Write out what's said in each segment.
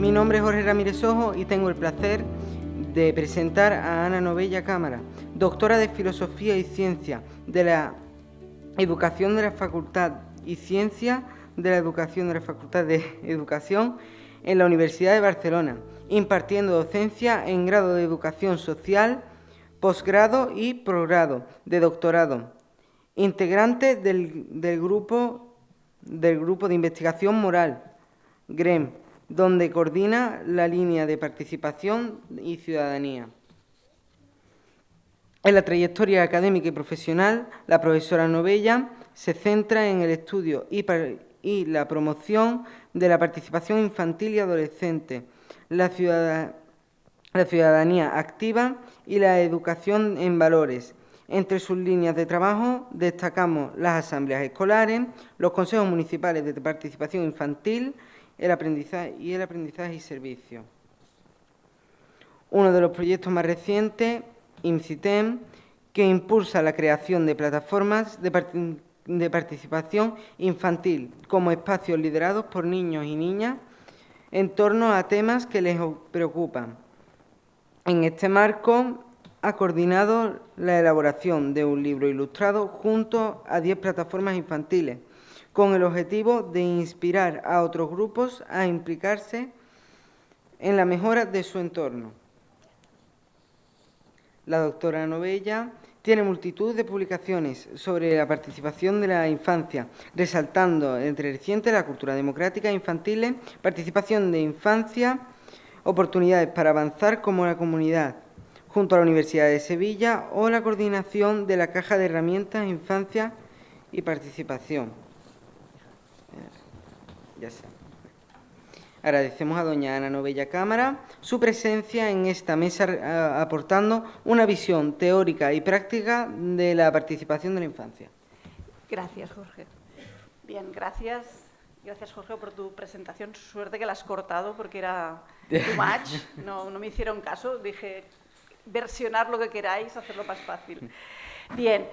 Mi nombre es Jorge Ramírez Ojo y tengo el placer de presentar a Ana Novella Cámara, doctora de Filosofía y Ciencia de la Educación de la Facultad y Ciencia de la Educación de la Facultad de Educación en la Universidad de Barcelona, impartiendo docencia en grado de Educación Social, posgrado y progrado de doctorado. Integrante del grupo de investigación moral, GREM, donde coordina la línea de participación y ciudadanía. En la trayectoria académica y profesional, la profesora Novella se centra en el estudio y la promoción de la participación infantil y adolescente, la ciudadanía activa y la educación en valores. Entre sus líneas de trabajo destacamos las asambleas escolares, los consejos municipales de participación infantil, el aprendizaje y servicio. Uno de los proyectos más recientes, IMCITEM, que impulsa la creación de plataformas de participación infantil como espacios liderados por niños y niñas en torno a temas que les preocupan. En este marco, ha coordinado la elaboración de un libro ilustrado junto a 10 plataformas infantiles, con el objetivo de inspirar a otros grupos a implicarse en la mejora de su entorno. La doctora Novella tiene multitud de publicaciones sobre la participación de la infancia, resaltando entre recientes la cultura democrática infantil, participación de infancia, oportunidades para avanzar como la comunidad, junto a la Universidad de Sevilla, o la coordinación de la Caja de Herramientas Infancia y Participación. Ya está. Agradecemos a doña Ana Novella Cámara su presencia en esta mesa, aportando una visión teórica y práctica de la participación de la infancia. Gracias, Jorge. Bien, gracias. Gracias, Jorge, por tu presentación. Suerte que la has cortado porque era too much. No me hicieron caso. Dije, versionar lo que queráis, hacerlo más fácil. Bien,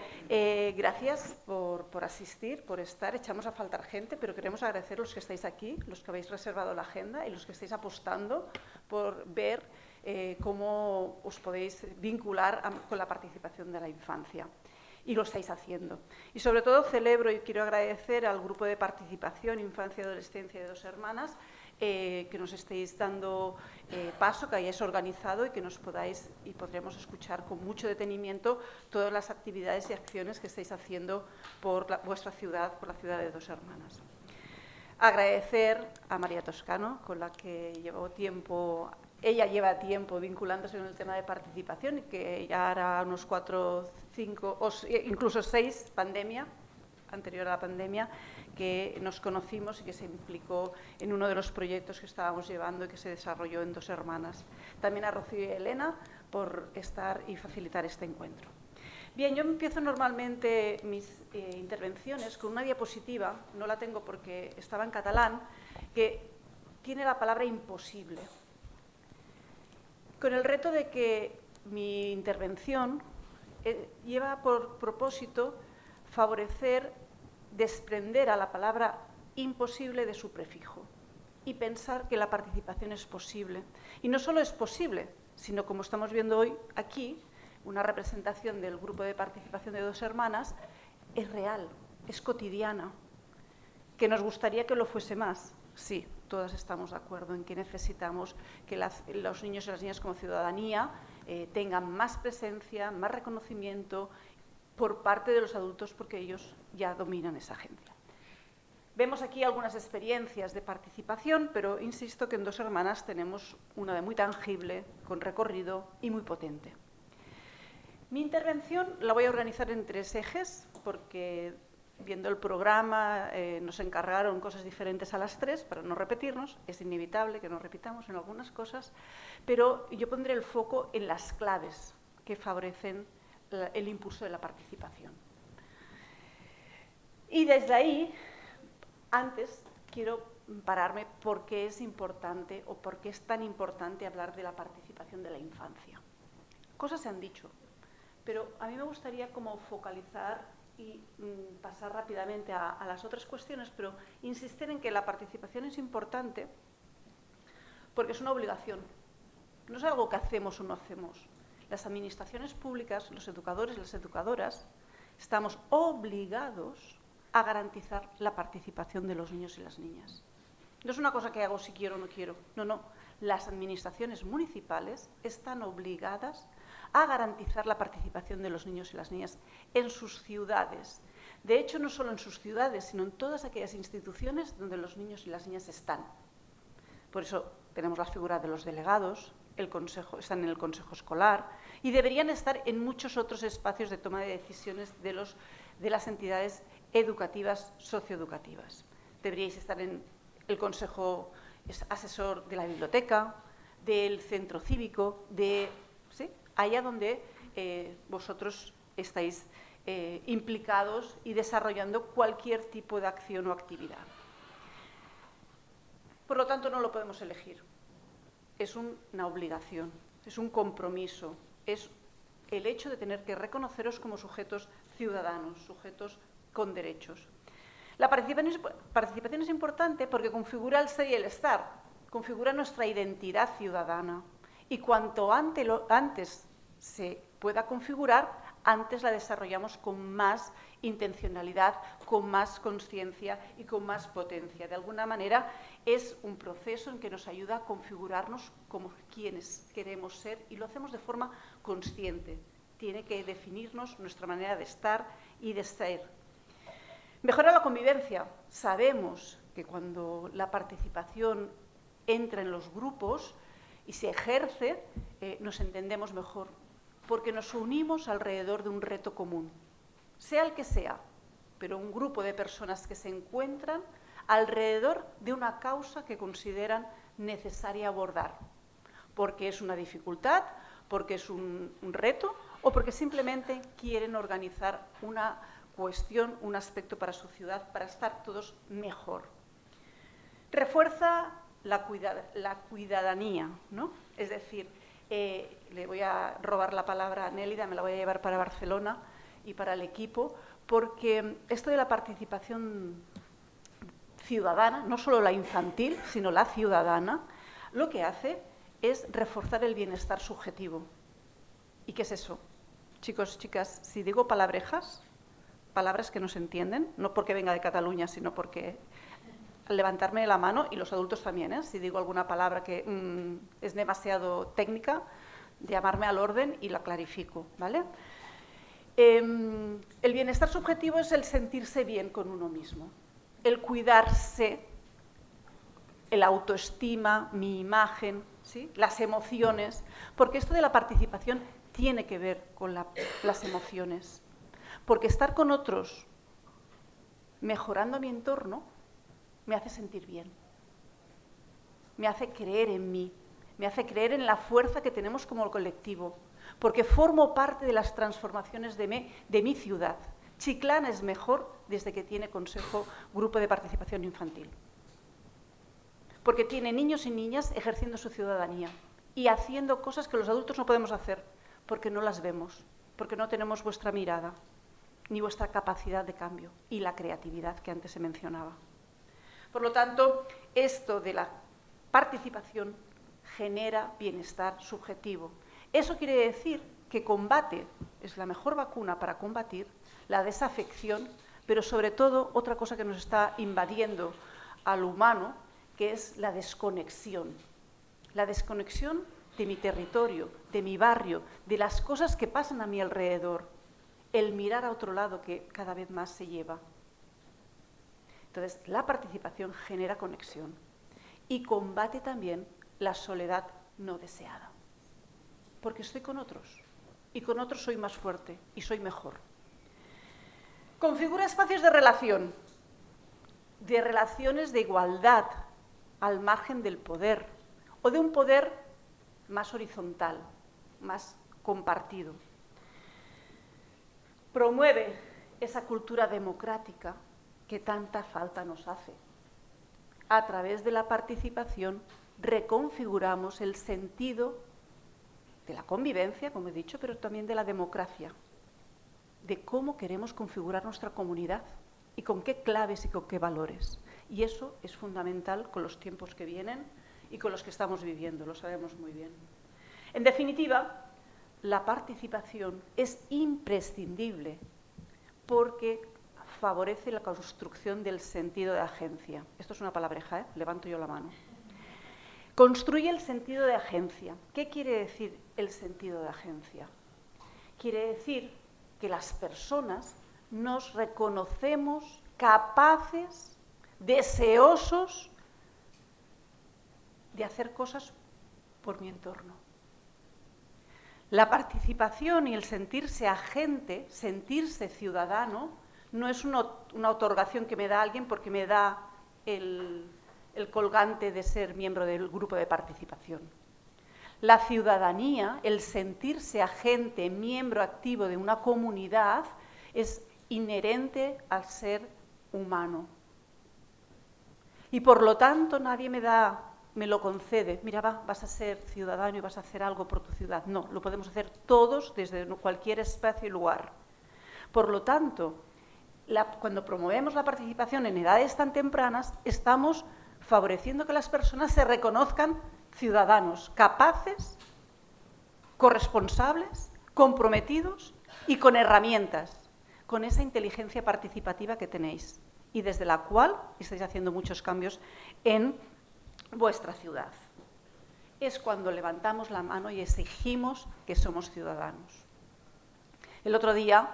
gracias por asistir, por estar. Echamos a faltar gente, pero queremos agradecer a los que estáis aquí, los que habéis reservado la agenda y los que estáis apostando por ver cómo os podéis vincular con la participación de la infancia. Y lo estáis haciendo. Y sobre todo celebro y quiero agradecer al grupo de participación Infancia y Adolescencia de Dos Hermanas que nos estéis dando paso, que hayáis organizado y que nos podáis y podremos escuchar con mucho detenimiento todas las actividades y acciones que estáis haciendo por vuestra ciudad, por la ciudad de Dos Hermanas. Agradecer a María Toscano, con la que llevo tiempo. Ella lleva tiempo vinculándose en el tema de participación y que ya hará unos 4, 5 o incluso 6 anterior a la pandemia, que nos conocimos y que se implicó en uno de los proyectos que estábamos llevando y que se desarrolló en Dos Hermanas. También a Rocío y Elena por estar y facilitar este encuentro. Bien, yo empiezo normalmente mis intervenciones con una diapositiva, no la tengo porque estaba en catalán, que tiene la palabra imposible, con el reto de que mi intervención lleva por propósito favorecer, desprender a la palabra imposible de su prefijo y pensar que la participación es posible. Y no solo es posible, sino como estamos viendo hoy aquí, una representación del grupo de participación de Dos Hermanas, es real, es cotidiana. ¿Que nos gustaría que lo fuese más? Sí, todas estamos de acuerdo en que necesitamos que los niños y las niñas como ciudadanía tengan más presencia, más reconocimiento por parte de los adultos porque ellos ya dominan esa agencia. Vemos aquí algunas experiencias de participación, pero insisto que en Dos Hermanas tenemos una de muy tangible, con recorrido y muy potente. Mi intervención la voy a organizar en 3 ejes porque viendo el programa nos encargaron cosas diferentes a las 3 para no repetirnos, es inevitable que nos repitamos en algunas cosas, pero yo pondré el foco en las claves que favorecen el impulso de la participación. Y desde ahí, antes quiero pararme por qué es importante o por qué es tan importante hablar de la participación de la infancia. Cosas se han dicho, pero a mí me gustaría como focalizar y pasar rápidamente a las otras cuestiones, pero insistir en que la participación es importante porque es una obligación. No es algo que hacemos o no hacemos. Las administraciones públicas, los educadores y las educadoras, estamos obligados a garantizar la participación de los niños y las niñas. No es una cosa que hago si quiero o no quiero. No, no. Las administraciones municipales están obligadas a garantizar la participación de los niños y las niñas en sus ciudades. De hecho, no solo en sus ciudades, sino en todas aquellas instituciones donde los niños y las niñas están. Por eso tenemos la figura de los delegados, están en el consejo escolar y deberían estar en muchos otros espacios de toma de decisiones de las entidades educativas, socioeducativas. Deberíais estar en el consejo asesor de la biblioteca, del centro cívico, ¿sí? Allá donde vosotros estáis implicados y desarrollando cualquier tipo de acción o actividad. Por lo tanto, no lo podemos elegir. Es una obligación, es un compromiso, es el hecho de tener que reconoceros como sujetos ciudadanos, sujetos con derechos. La participación es importante porque configura el ser y el estar, configura nuestra identidad ciudadana y cuanto antes se pueda configurar, antes la desarrollamos con más intencionalidad, con más conciencia y con más potencia. De alguna manera es un proceso en que nos ayuda a configurarnos como quienes queremos ser y lo hacemos de forma consciente. Tiene que definirnos nuestra manera de estar y de ser. Mejora la convivencia. Sabemos que cuando la participación entra en los grupos y se ejerce, nos entendemos mejor, porque nos unimos alrededor de un reto común, sea el que sea, pero un grupo de personas que se encuentran alrededor de una causa que consideran necesaria abordar, porque es una dificultad, porque es un reto o porque simplemente quieren organizar una cuestión, un aspecto para su ciudad, para estar todos mejor. Refuerza la cuidadanía, ¿no? Es decir, le voy a robar la palabra a Nélida, me la voy a llevar para Barcelona y para el equipo, porque esto de la participación ciudadana, no solo la infantil, sino la ciudadana, lo que hace es reforzar el bienestar subjetivo. ¿Y qué es eso? Chicos, chicas, si digo palabrejas, palabras que no se entienden, no porque venga de Cataluña, sino porque al levantarme la mano, y los adultos también, si digo alguna palabra que es demasiado técnica, llamarme al orden y la clarifico, ¿vale? El bienestar subjetivo es el sentirse bien con uno mismo, el cuidarse, el autoestima, mi imagen, ¿sí? Las emociones, porque esto de la participación tiene que ver con las emociones, porque estar con otros mejorando mi entorno me hace sentir bien, me hace creer en mí, me hace creer en la fuerza que tenemos como colectivo, porque formo parte de las transformaciones de mi ciudad. Chiclana es mejor desde que tiene consejo, grupo de participación infantil, porque tiene niños y niñas ejerciendo su ciudadanía y haciendo cosas que los adultos no podemos hacer, porque no las vemos, porque no tenemos vuestra mirada, ni vuestra capacidad de cambio y la creatividad que antes se mencionaba. Por lo tanto, esto de la participación genera bienestar subjetivo. Eso quiere decir que combate, es la mejor vacuna para combatir la desafección, pero sobre todo otra cosa que nos está invadiendo al humano, que es la desconexión. La desconexión de mi territorio, de mi barrio, de las cosas que pasan a mi alrededor, el mirar a otro lado que cada vez más se lleva. Entonces, la participación genera conexión y combate también la soledad no deseada, porque estoy con otros y con otros soy más fuerte y soy mejor. Configura espacios de relaciones de igualdad al margen del poder o de un poder más horizontal, más compartido. Promueve esa cultura democrática que tanta falta nos hace. A través de la participación reconfiguramos el sentido de la convivencia, como he dicho, pero también de la democracia, de cómo queremos configurar nuestra comunidad y con qué claves y con qué valores. Y eso es fundamental con los tiempos que vienen y con los que estamos viviendo, lo sabemos muy bien. En definitiva, la participación es imprescindible porque favorece la construcción del sentido de agencia. Esto es una palabreja, ¿eh? Levanto yo la mano. Construye el sentido de agencia. ¿Qué quiere decir el sentido de agencia? Quiere decir que las personas nos reconocemos capaces, deseosos de hacer cosas por mi entorno. La participación y el sentirse agente, sentirse ciudadano, no es una otorgación que me da alguien porque me da el colgante de ser miembro del grupo de participación. La ciudadanía, el sentirse agente, miembro activo de una comunidad, es inherente al ser humano. Y por lo tanto nadie me lo concede. Mira, vas a ser ciudadano y vas a hacer algo por tu ciudad. No, lo podemos hacer todos desde cualquier espacio y lugar. Por lo tanto, cuando promovemos la participación en edades tan tempranas, estamos favoreciendo que las personas se reconozcan ciudadanos capaces, corresponsables, comprometidos y con herramientas, con esa inteligencia participativa que tenéis y desde la cual estáis haciendo muchos cambios en vuestra ciudad. Es cuando levantamos la mano y exigimos que somos ciudadanos. El otro día,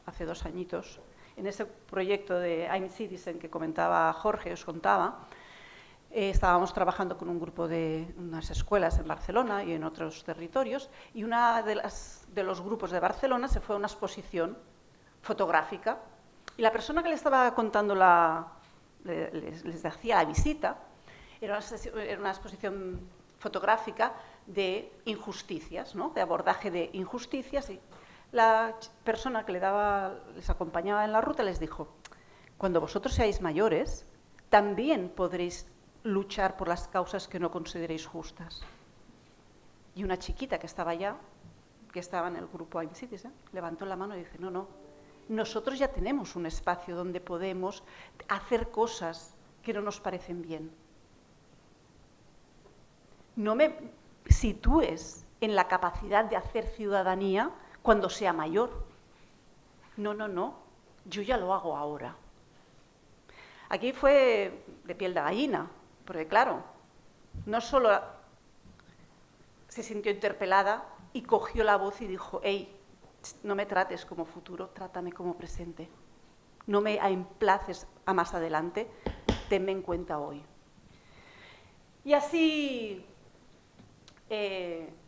hace 2 añitos, en ese proyecto de I'm Citizen que comentaba Jorge, os contaba, estábamos trabajando con un grupo de unas escuelas en Barcelona y en otros territorios, y una de los grupos de Barcelona se fue a una exposición fotográfica, y la persona que le estaba contando les hacía la visita, era una exposición fotográfica de injusticias, ¿no? De abordaje de injusticias, y la persona que les acompañaba en la ruta les dijo: cuando vosotros seáis mayores, también podréis luchar por las causas que no consideréis justas. Y una chiquita que estaba allá, que estaba en el grupo I'm Citizen, levantó la mano y dice: no, nosotros ya tenemos un espacio donde podemos hacer cosas que no nos parecen bien. No me sitúes en la capacidad de hacer ciudadanía cuando sea mayor. No, yo ya lo hago ahora. Aquí fue de piel de gallina, porque claro, no solo se sintió interpelada y cogió la voz y dijo: hey, no me trates como futuro, trátame como presente. No me emplaces a más adelante, tenme en cuenta hoy. Y así,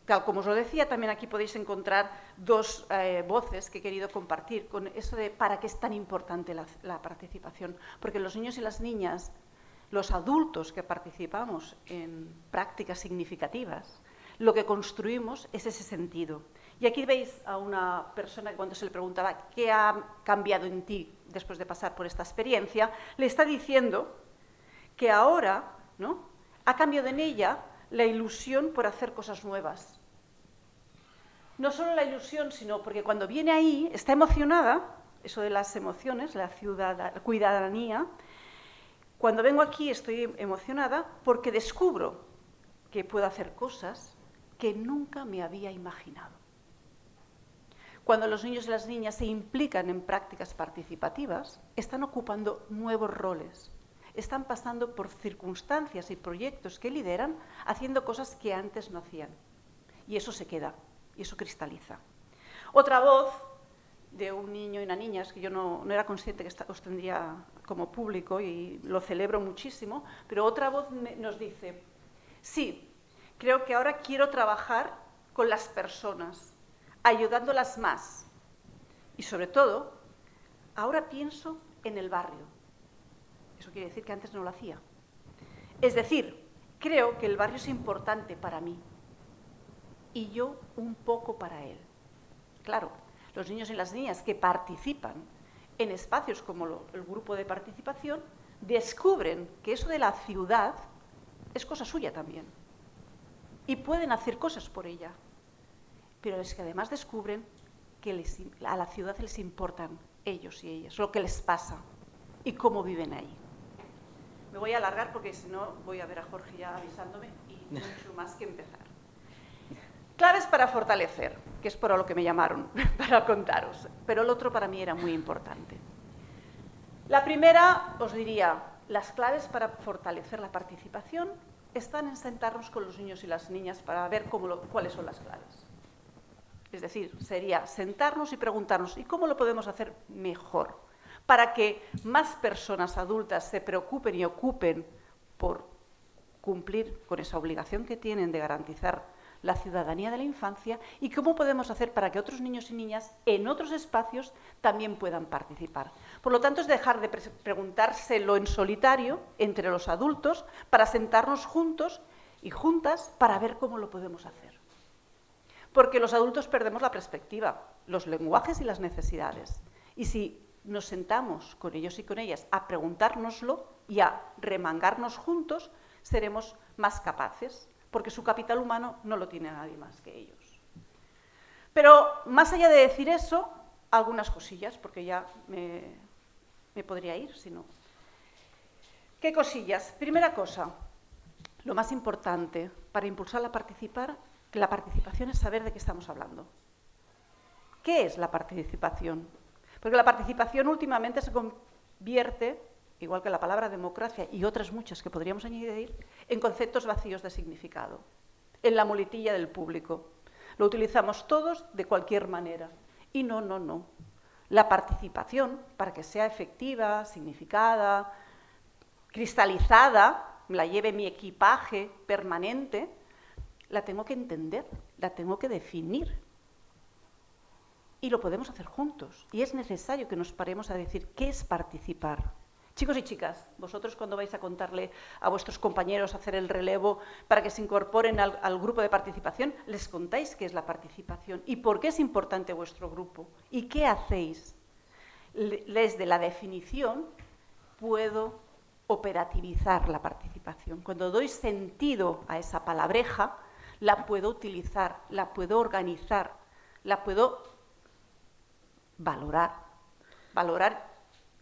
tal como os lo decía, también aquí podéis encontrar 2 voces que he querido compartir con eso de para qué es tan importante la participación. Porque los niños y las niñas, los adultos que participamos en prácticas significativas, lo que construimos es ese sentido. Y aquí veis a una persona que cuando se le preguntaba qué ha cambiado en ti después de pasar por esta experiencia, le está diciendo que ahora, ¿no?, ha cambiado en ella la ilusión por hacer cosas nuevas. No solo la ilusión, sino porque cuando viene ahí está emocionada, eso de las emociones, la ciudadanía. Cuando vengo aquí estoy emocionada porque descubro que puedo hacer cosas que nunca me había imaginado. Cuando los niños y las niñas se implican en prácticas participativas, están ocupando nuevos roles, están pasando por circunstancias y proyectos que lideran, haciendo cosas que antes no hacían. Y eso se queda, y eso cristaliza. Otra voz de un niño y una niña, es que yo no era consciente que os tendría como público y lo celebro muchísimo, pero otra voz nos dice: sí, creo que ahora quiero trabajar con las personas, ayudándolas más. Y sobre todo, ahora pienso en el barrio. Eso quiere decir que antes no lo hacía. Es decir, creo que el barrio es importante para mí y yo un poco para él. Claro, los niños y las niñas que participan en espacios como el grupo de participación descubren que eso de la ciudad es cosa suya también y pueden hacer cosas por ella. Pero es que además descubren que a la ciudad les importan ellos y ellas, lo que les pasa y cómo viven ahí. Me voy a alargar porque si no voy a ver a Jorge ya avisándome y mucho más que empezar. Claves para fortalecer, que es por lo que me llamaron, para contaros, pero el otro para mí era muy importante. La primera, os diría, las claves para fortalecer la participación están en sentarnos con los niños y las niñas para ver cuáles son las claves. Es decir, sería sentarnos y preguntarnos, ¿y cómo lo podemos hacer mejor? Para que más personas adultas se preocupen y ocupen por cumplir con esa obligación que tienen de garantizar la ciudadanía de la infancia, y cómo podemos hacer para que otros niños y niñas en otros espacios también puedan participar. Por lo tanto, es dejar de preguntárselo en solitario entre los adultos para sentarnos juntos y juntas para ver cómo lo podemos hacer. Porque los adultos perdemos la perspectiva, los lenguajes y las necesidades. Y si nos sentamos con ellos y con ellas a preguntárnoslo y a remangarnos juntos, seremos más capaces, porque su capital humano no lo tiene nadie más que ellos. Pero más allá de decir eso, algunas cosillas, porque ya me podría ir, si no. ¿Qué cosillas? Primera cosa, lo más importante para impulsar la participación es saber de qué estamos hablando. ¿Qué es la participación? Porque la participación últimamente se convierte, igual que la palabra democracia y otras muchas que podríamos añadir, en conceptos vacíos de significado, en la muletilla del público. Lo utilizamos todos de cualquier manera. Y no. La participación, para que sea efectiva, significada, cristalizada, la lleve mi equipaje permanente, la tengo que entender, la tengo que definir. Y lo podemos hacer juntos. Y es necesario que nos paremos a decir qué es participar. Chicos y chicas, vosotros cuando vais a contarle a vuestros compañeros, a hacer el relevo para que se incorporen al grupo de participación, les contáis qué es la participación y por qué es importante vuestro grupo y qué hacéis. Desde la definición puedo operativizar la participación. Cuando doy sentido a esa palabreja, la puedo utilizar, la puedo organizar, la puedo valorar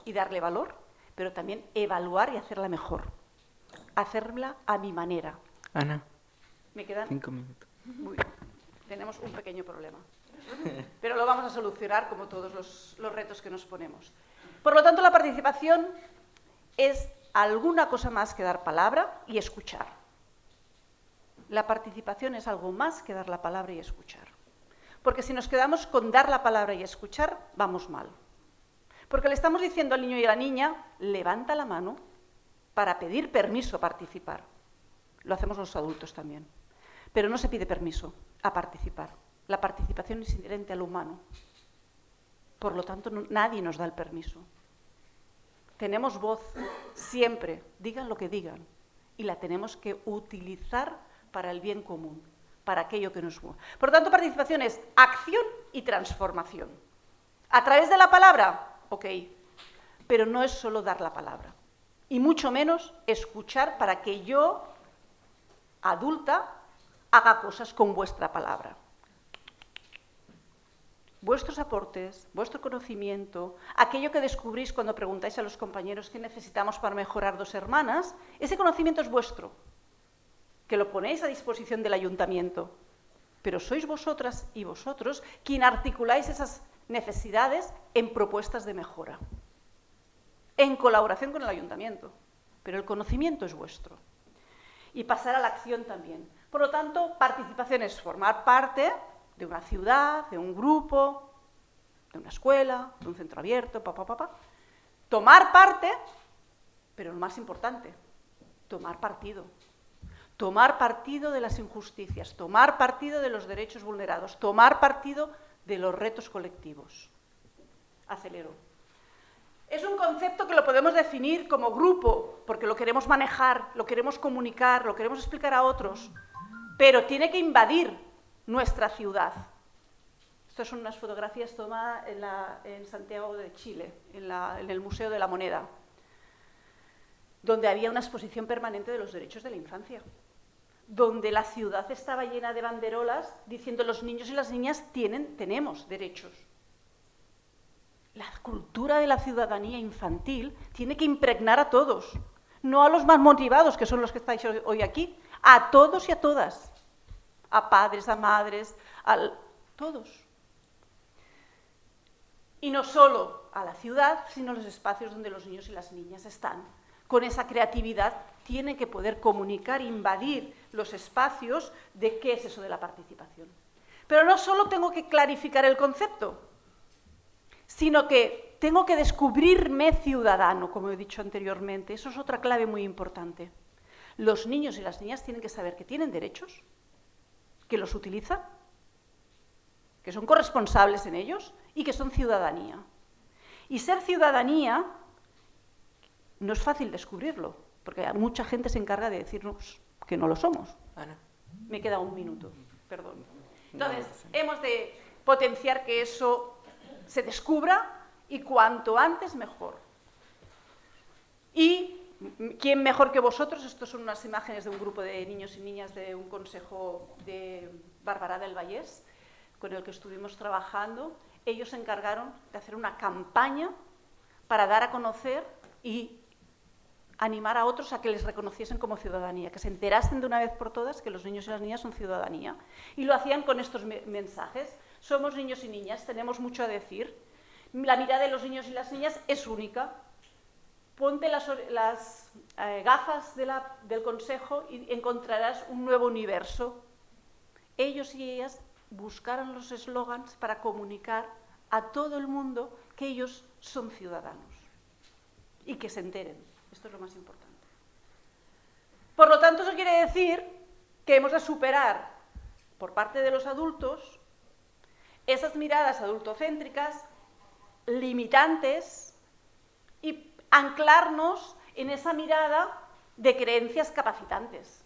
y darle valor, pero también evaluar y hacerla mejor. Hacerla a mi manera. Ana, ¿Me quedan? 5 minutos. Muy bien. Tenemos un pequeño problema, pero lo vamos a solucionar como todos los retos que nos ponemos. Por lo tanto, la participación es alguna cosa más que dar palabra y escuchar. La participación es algo más que dar la palabra y escuchar. Porque si nos quedamos con dar la palabra y escuchar, vamos mal. Porque le estamos diciendo al niño y a la niña, levanta la mano para pedir permiso a participar. Lo hacemos los adultos también. Pero no se pide permiso a participar. La participación es inherente al humano. Por lo tanto, nadie nos da el permiso. Tenemos voz siempre, digan lo que digan, y la tenemos que utilizar para el bien común, para aquello que nos mueve. Por lo tanto, participación es acción y transformación. A través de la palabra, ok, pero no es solo dar la palabra, y mucho menos escuchar para que yo, adulta, haga cosas con vuestra palabra. Vuestros aportes, vuestro conocimiento, aquello que descubrís cuando preguntáis a los compañeros qué necesitamos para mejorar Dos Hermanas, ese conocimiento es vuestro, que lo ponéis a disposición del ayuntamiento, pero sois vosotras y vosotros quien articuláis esas necesidades en propuestas de mejora, en colaboración con el ayuntamiento, pero el conocimiento es vuestro. Y pasar a la acción también. Por lo tanto, participación es formar parte de una ciudad, de un grupo, de una escuela, de un centro abierto, tomar parte, pero lo más importante, tomar partido. Tomar partido de las injusticias, tomar partido de los derechos vulnerados, tomar partido de los retos colectivos. Acelero. Es un concepto que lo podemos definir como grupo, porque lo queremos manejar, lo queremos comunicar, lo queremos explicar a otros, pero tiene que invadir nuestra ciudad. Estas son unas fotografías tomadas en Santiago de Chile, en el Museo de la Moneda, donde había una exposición permanente de los derechos de la infancia, donde la ciudad estaba llena de banderolas diciendo los niños y las niñas tenemos derechos. La cultura de la ciudadanía infantil tiene que impregnar a todos. no a los más motivados, que son los que estáis hoy aquí, a todos y a todas, a padres, a madres, a todos. Y no solo a la ciudad, sino a los espacios donde los niños y las niñas están. Con esa creatividad tienen que poder comunicar, invadir los espacios de qué es eso de la participación. Pero no solo tengo que clarificar el concepto, sino que tengo que descubrirme ciudadano, como he dicho anteriormente. Eso es otra clave muy importante. Los niños y las niñas tienen que saber que tienen derechos, que los utilizan, que son corresponsables en ellos y que son ciudadanía. Y ser ciudadanía no es fácil descubrirlo, porque mucha gente se encarga de decirnos que no lo somos. Ana. Me queda un minuto, perdón. Entonces, hemos de potenciar que eso se descubra y cuanto antes mejor. Y ¿quién mejor que vosotros? Estas son unas imágenes de un grupo de niños y niñas de un consejo de Barberà del Vallès, con el que estuvimos trabajando. Ellos se encargaron de hacer una campaña para dar a conocer y animar a otros a que les reconociesen como ciudadanía, que se enterasen de una vez por todas que los niños y las niñas son ciudadanía. Y lo hacían con estos mensajes. Somos niños y niñas, tenemos mucho a decir. La mirada de los niños y las niñas es única. Ponte las gafas del consejo y encontrarás un nuevo universo. Ellos y ellas buscaron los eslogans para comunicar a todo el mundo que ellos son ciudadanos y que se enteren. Esto es lo más importante. Por lo tanto, eso quiere decir que hemos de superar, por parte de los adultos, esas miradas adultocéntricas, limitantes, y anclarnos en esa mirada de creencias capacitantes.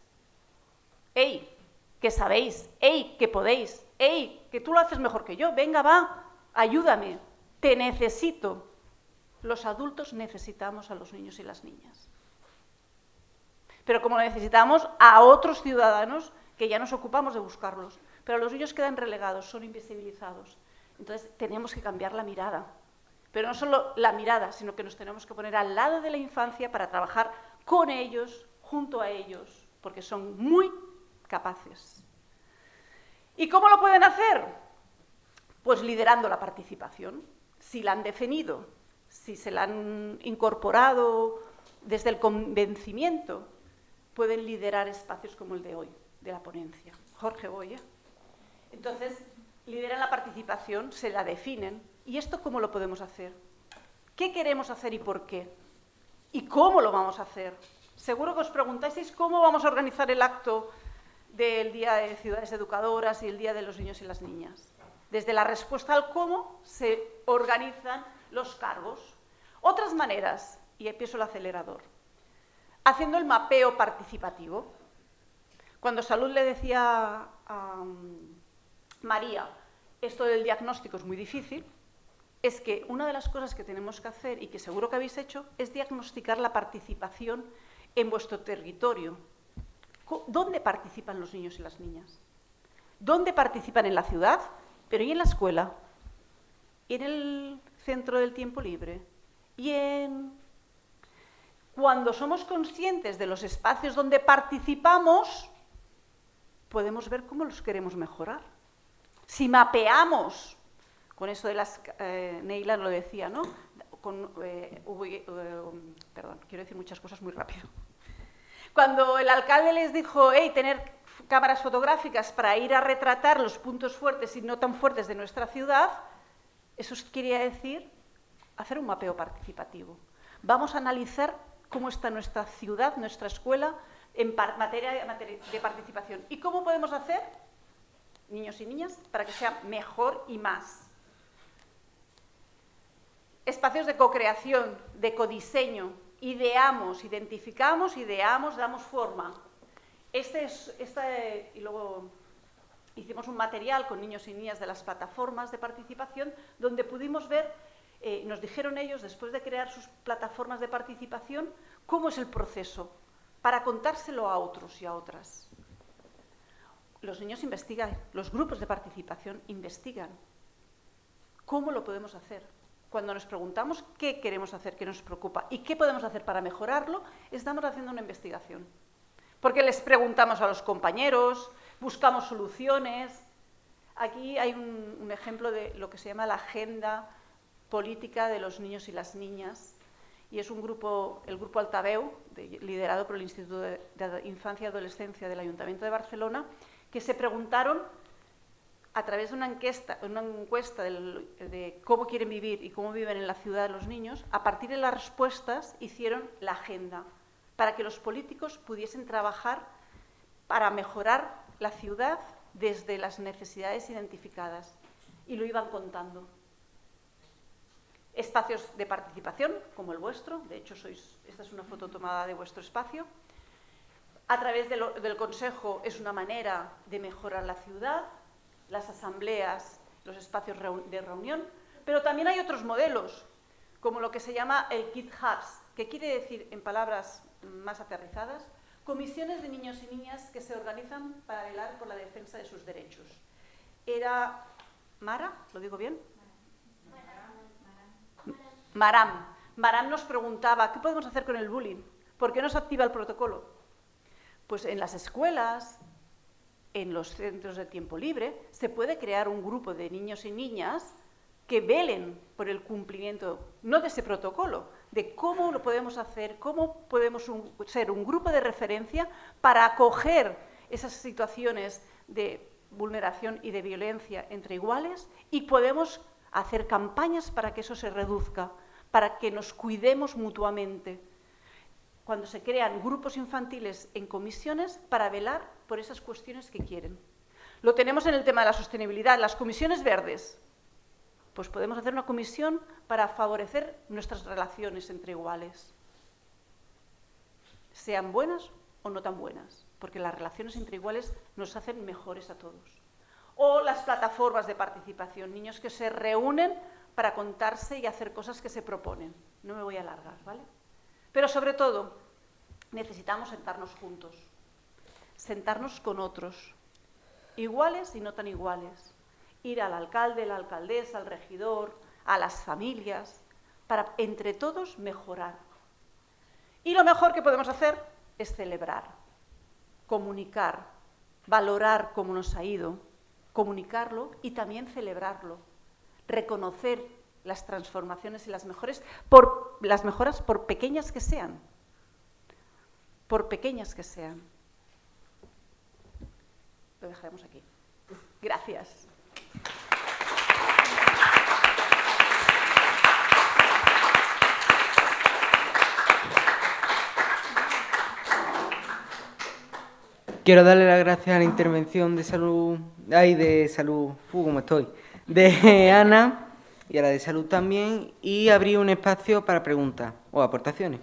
¡Ey, que sabéis! ¡Ey, que podéis! ¡Ey, que tú lo haces mejor que yo! ¡Venga, va! ¡Ayúdame! ¡Te necesito! Los adultos necesitamos a los niños y las niñas. Pero como necesitamos a otros ciudadanos que ya nos ocupamos de buscarlos. Pero los niños quedan relegados, son invisibilizados. Entonces tenemos que cambiar la mirada. Pero no solo la mirada, sino que nos tenemos que poner al lado de la infancia para trabajar con ellos, junto a ellos, porque son muy capaces. ¿Y cómo lo pueden hacer? Pues liderando la participación. Si la han definido, si se la han incorporado desde el convencimiento, pueden liderar espacios como el de hoy, de la ponencia. Jorge Boya. Entonces, lideran la participación, se la definen. ¿Y esto cómo lo podemos hacer? ¿Qué queremos hacer y por qué? ¿Y cómo lo vamos a hacer? Seguro que os preguntáis cómo vamos a organizar el acto del Día de Ciudades Educadoras y el Día de los Niños y las Niñas. Desde la respuesta al cómo se organizan los cargos. Otras maneras, y empiezo el acelerador, haciendo el mapeo participativo. Cuando Salud le decía a María, esto del diagnóstico es muy difícil, es que una de las cosas que tenemos que hacer, y que seguro que habéis hecho, es diagnosticar la participación en vuestro territorio. ¿Dónde participan los niños y las niñas? ¿Dónde participan en la ciudad? Pero ¿y en la escuela? ¿Y en el centro del tiempo libre? ¿Y cuando somos conscientes de los espacios donde participamos, podemos ver cómo los queremos mejorar? Si mapeamos, con eso de las... Neila lo decía, ¿no? Perdón, quiero decir muchas cosas muy rápido. Cuando el alcalde les dijo, tener cámaras fotográficas para ir a retratar los puntos fuertes y no tan fuertes de nuestra ciudad, eso quería decir hacer un mapeo participativo. Vamos a analizar cómo está nuestra ciudad, nuestra escuela, en materia de participación. ¿Y cómo podemos hacer, niños y niñas, para que sea mejor y más? Espacios de co-creación, de codiseño. Ideamos, identificamos, ideamos, damos forma. Y luego hicimos un material con niños y niñas de las plataformas de participación donde pudimos ver, nos dijeron ellos, después de crear sus plataformas de participación, cómo es el proceso para contárselo a otros y a otras. Los niños investigan, los grupos de participación investigan. ¿Cómo lo podemos hacer? cuando nos preguntamos qué queremos hacer, qué nos preocupa y qué podemos hacer para mejorarlo, estamos haciendo una investigación. Porque les preguntamos a los compañeros, buscamos soluciones. Aquí hay un ejemplo de lo que se llama la agenda política de los niños y las niñas, y es un grupo, el grupo Altaveu, liderado por el Instituto de Infancia y Adolescencia del Ayuntamiento de Barcelona, que se preguntaron a través de una encuesta de cómo quieren vivir y cómo viven en la ciudad los niños. A partir de las respuestas hicieron la agenda para que los políticos pudiesen trabajar para mejorar la ciudad desde las necesidades identificadas, y lo iban contando. Espacios de participación, como el vuestro, de hecho esta es una foto tomada de vuestro espacio. A través del Consejo es una manera de mejorar la ciudad, las asambleas, los espacios de reunión, pero también hay otros modelos, como lo que se llama el Kid Hubs, que quiere decir, en palabras más aterrizadas, comisiones de niños y niñas que se organizan para velar por la defensa de sus derechos. Era Mara, ¿lo digo bien? Maram. Maram nos preguntaba, ¿qué podemos hacer con el bullying? ¿Por qué no se activa el protocolo? Pues en las escuelas, en los centros de tiempo libre, se puede crear un grupo de niños y niñas que velen por el cumplimiento, no de ese protocolo, de cómo lo podemos hacer, cómo podemos ser un grupo de referencia para acoger esas situaciones de vulneración y de violencia entre iguales, y podemos hacer campañas para que eso se reduzca, para que nos cuidemos mutuamente. Cuando se crean grupos infantiles en comisiones para velar por esas cuestiones que quieren. Lo tenemos en el tema de la sostenibilidad, las comisiones verdes. Pues podemos hacer una comisión para favorecer nuestras relaciones entre iguales, sean buenas o no tan buenas, porque las relaciones entre iguales nos hacen mejores a todos. O las plataformas de participación, niños que se reúnen para contarse y hacer cosas que se proponen. No me voy a alargar, ¿vale? Pero sobre todo, necesitamos sentarnos juntos, sentarnos con otros, iguales y no tan iguales, ir al alcalde, la alcaldesa, al regidor, a las familias, para entre todos mejorar. Y lo mejor que podemos hacer es celebrar, comunicar, valorar cómo nos ha ido, comunicarlo y también celebrarlo, reconocer las transformaciones y las mejoras, por pequeñas que sean. Por pequeñas que sean. Lo dejaremos aquí. Gracias. Quiero darle las gracias a la intervención de Ana, y a la de salud también, y abrir un espacio para preguntas o aportaciones.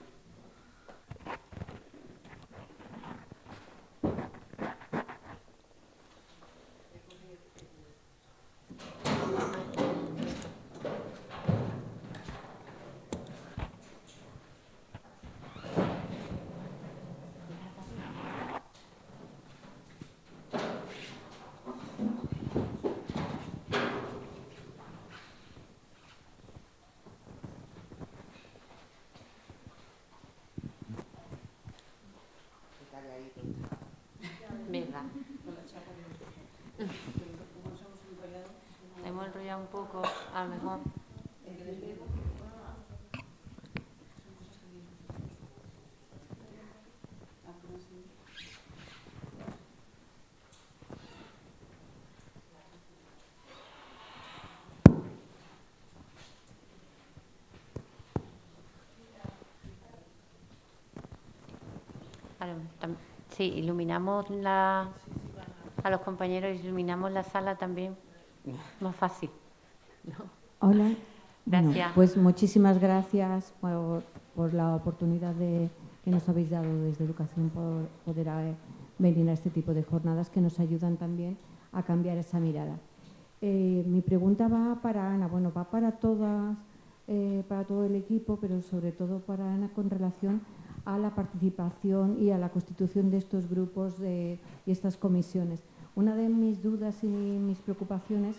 Venga. Hemos enrollado un poco, a lo mejor. Sí, iluminamos a los compañeros, iluminamos la sala también, más fácil. ¿No? Hola. Gracias. Bueno, pues muchísimas gracias por la oportunidad que nos habéis dado desde Educación por poder venir a este tipo de jornadas que nos ayudan también a cambiar esa mirada. Mi pregunta va para Ana, bueno, va para todas, para todo el equipo, pero sobre todo para Ana con relación a la participación y a la constitución de estos grupos y estas comisiones. Una de mis dudas y mis preocupaciones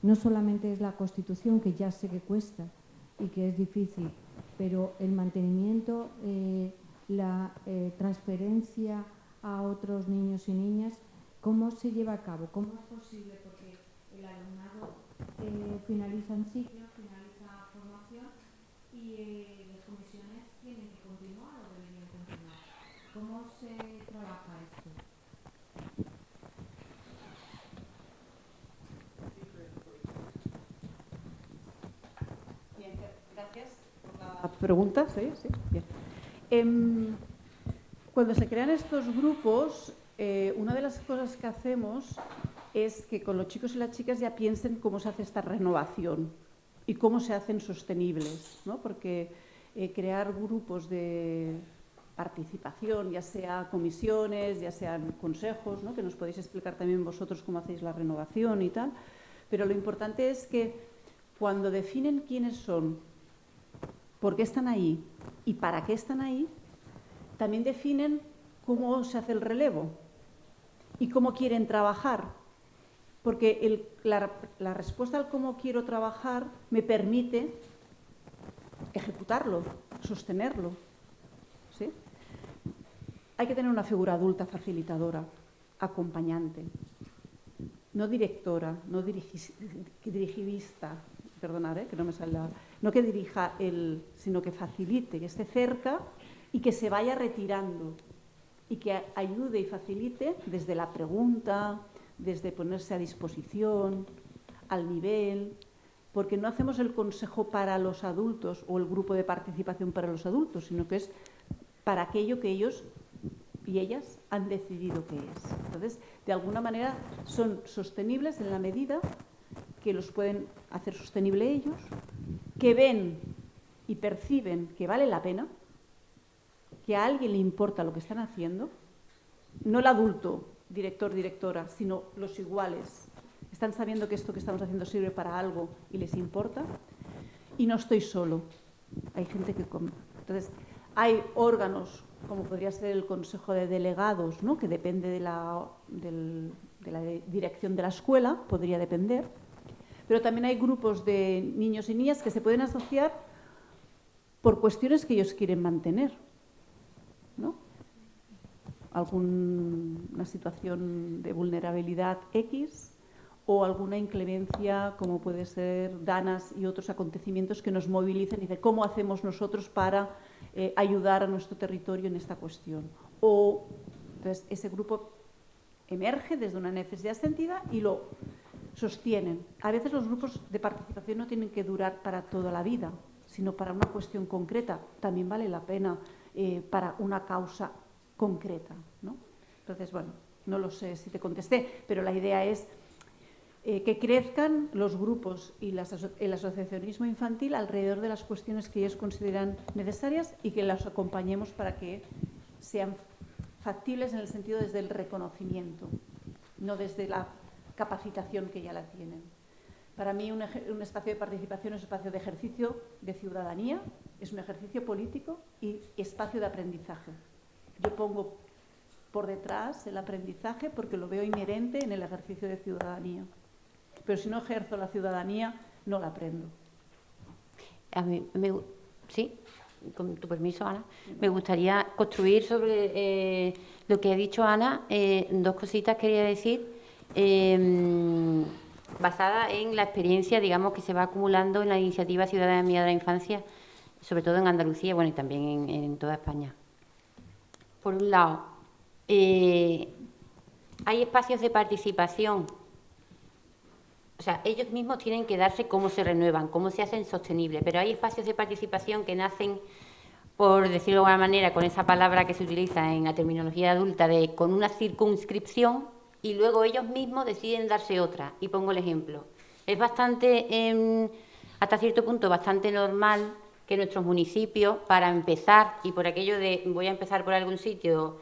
no solamente es la constitución, que ya sé que cuesta, y que es difícil, pero el mantenimiento, la transferencia a otros niños y niñas, ¿cómo se lleva a cabo? ¿Cómo es posible? Porque el alumnado finaliza un ciclo, finaliza formación y las comisiones tienen que continuar o deberían continuar. ¿Cómo se trabaja esto? Bien, gracias por la pregunta. Sí, bien. Cuando se crean estos grupos, una de las cosas que hacemos es que con los chicos y las chicas ya piensen cómo se hace esta renovación y cómo se hacen sostenibles, ¿no? Porque crear grupos de participación, ya sea comisiones, ya sean consejos, ¿no? Que nos podéis explicar también vosotros cómo hacéis la renovación y tal, pero lo importante es que cuando definen quiénes son, por qué están ahí y para qué están ahí, también definen cómo se hace el relevo y cómo quieren trabajar. Porque la respuesta al cómo quiero trabajar me permite ejecutarlo, sostenerlo. ¿Sí? Hay que tener una figura adulta facilitadora, acompañante, no directora, no dirigivista, perdonad, que no me sale no que dirija él, sino que facilite, que esté cerca y que se vaya retirando y que ayude y facilite desde la pregunta, desde ponerse a disposición, al nivel, porque no hacemos el consejo para los adultos o el grupo de participación para los adultos, sino que es para aquello que ellos y ellas han decidido que es. Entonces, de alguna manera son sostenibles en la medida que los pueden hacer sostenible ellos, que ven y perciben que vale la pena, que a alguien le importa lo que están haciendo, no el adulto, director, directora, sino los iguales. Están sabiendo que esto que estamos haciendo sirve para algo y les importa. Y no estoy solo. Hay gente que... Entonces, hay órganos, como podría ser el Consejo de Delegados, ¿no? Que depende de la dirección de la escuela, podría depender. Pero también hay grupos de niños y niñas que se pueden asociar por cuestiones que ellos quieren mantener, ¿no? Alguna situación de vulnerabilidad X o alguna inclemencia, como puede ser danas y otros acontecimientos que nos movilicen y dicen cómo hacemos nosotros para ayudar a nuestro territorio en esta cuestión. O entonces ese grupo emerge desde una necesidad sentida y lo sostienen. A veces los grupos de participación no tienen que durar para toda la vida, sino para una cuestión concreta. También vale la pena para una causa concreta, ¿no? Entonces, bueno, no lo sé si te contesté, pero la idea es que crezcan los grupos y el asociacionismo infantil alrededor de las cuestiones que ellos consideran necesarias y que las acompañemos para que sean factibles en el sentido desde el reconocimiento, no desde la capacitación que ya la tienen. Para mí un espacio de participación es un espacio de ejercicio de ciudadanía, es un ejercicio político y espacio de aprendizaje. Yo pongo por detrás el aprendizaje porque lo veo inherente en el ejercicio de ciudadanía. Pero si no ejerzo la ciudadanía, no la aprendo. A mí sí, con tu permiso, Ana, me gustaría construir sobre lo que ha dicho Ana. Dos cositas quería decir, basada en la experiencia, digamos, que se va acumulando en la iniciativa Ciudadana Mía de la Infancia, sobre todo en Andalucía, bueno, y también en toda España. Por un lado, hay espacios de participación, o sea, ellos mismos tienen que darse cómo se renuevan, cómo se hacen sostenibles, pero hay espacios de participación que nacen, por decirlo de alguna manera, con esa palabra que se utiliza en la terminología adulta, con una circunscripción, y luego ellos mismos deciden darse otra. Y pongo el ejemplo. Es bastante, hasta cierto punto, bastante normal que nuestros municipios, para empezar, y por aquello de voy a empezar por algún sitio,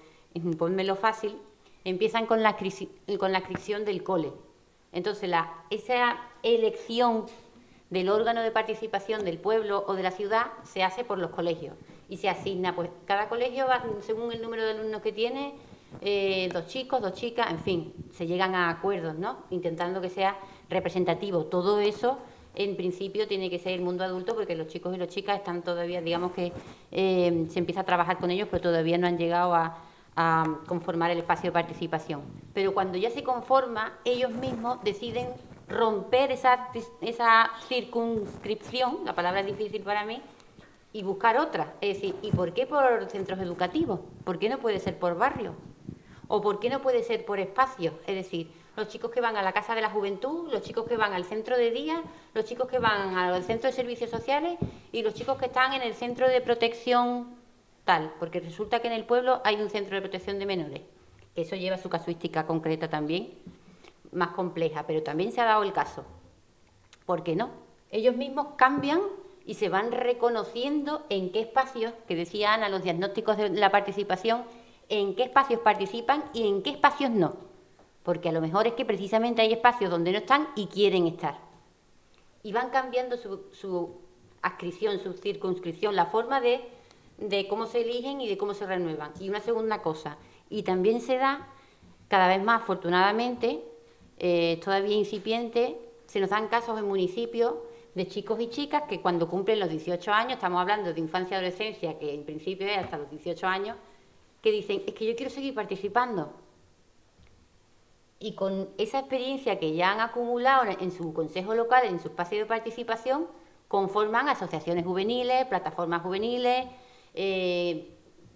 ponmelo fácil, empiezan con la inscripción del cole. Entonces, esa elección del órgano de participación del pueblo o de la ciudad se hace por los colegios y se asigna, pues cada colegio va según el número de alumnos que tiene, 2 chicos, 2 chicas, en fin, se llegan a acuerdos, ¿no? Intentando que sea representativo. Todo eso en principio tiene que ser el mundo adulto, porque los chicos y las chicas están todavía, digamos que se empieza a trabajar con ellos, pero todavía no han llegado a conformar el espacio de participación. Pero cuando ya se conforma, ellos mismos deciden romper esa circunscripción, la palabra es difícil para mí, y buscar otra. Es decir, ¿y por qué por centros educativos? ¿Por qué no puede ser por barrios? ¿O por qué no puede ser por espacios? Es decir, los chicos que van a la Casa de la Juventud, los chicos que van al centro de día, los chicos que van al centro de servicios sociales y los chicos que están en el centro de protección tal, porque resulta que en el pueblo hay un centro de protección de menores. Eso lleva su casuística concreta también, más compleja, pero también se ha dado el caso. ¿Por qué no? Ellos mismos cambian y se van reconociendo en qué espacios, que decía Ana, los diagnósticos de la participación, en qué espacios participan y en qué espacios no. Porque a lo mejor es que precisamente hay espacios donde no están y quieren estar. Y van cambiando su adscripción, su circunscripción, la forma de cómo se eligen y de cómo se renuevan. Y una segunda cosa, y también se da, cada vez más afortunadamente, todavía incipiente, se nos dan casos en municipios de chicos y chicas que cuando cumplen los 18 años, estamos hablando de infancia y adolescencia, que en principio es hasta los 18 años, que dicen, es que yo quiero seguir participando. Y con esa experiencia que ya han acumulado en su consejo local, en su espacio de participación, conforman asociaciones juveniles, plataformas juveniles,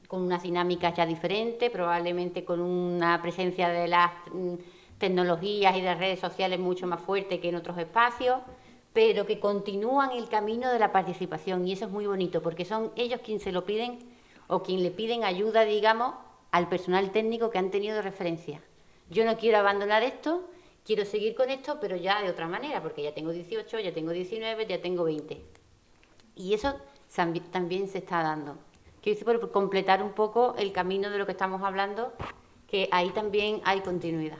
con unas dinámicas ya diferentes, probablemente con una presencia de las tecnologías y de las redes sociales mucho más fuerte que en otros espacios, pero que continúan el camino de la participación, y eso es muy bonito, porque son ellos quienes se lo piden o quien le piden ayuda, digamos, al personal técnico que han tenido de referencia. Yo no quiero abandonar esto, quiero seguir con esto, pero ya de otra manera, porque ya tengo 18, ya tengo 19, ya tengo 20. Y eso también se está dando. Quiero decir, por completar un poco el camino de lo que estamos hablando, que ahí también hay continuidad.